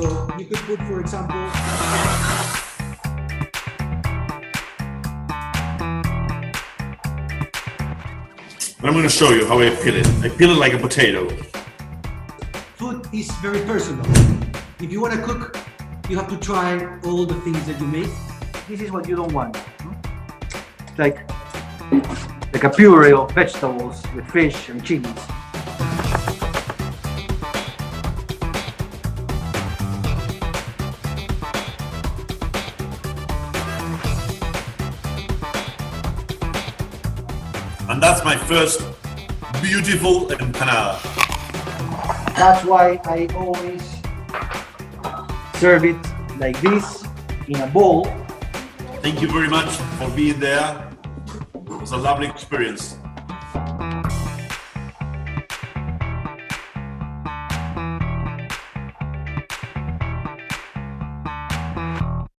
So you could put, for example, I'm going to show you how I peel it. I peel it like a potato. food is very personal. If you want to cook, you have to try all the things that you make. This is what you don't want. No? It's like a puree of vegetables with fish and cheese. And that's my first beautiful empanada. That's why I always serve it like this in a bowl. Thank you very much for being there. It was a lovely experience.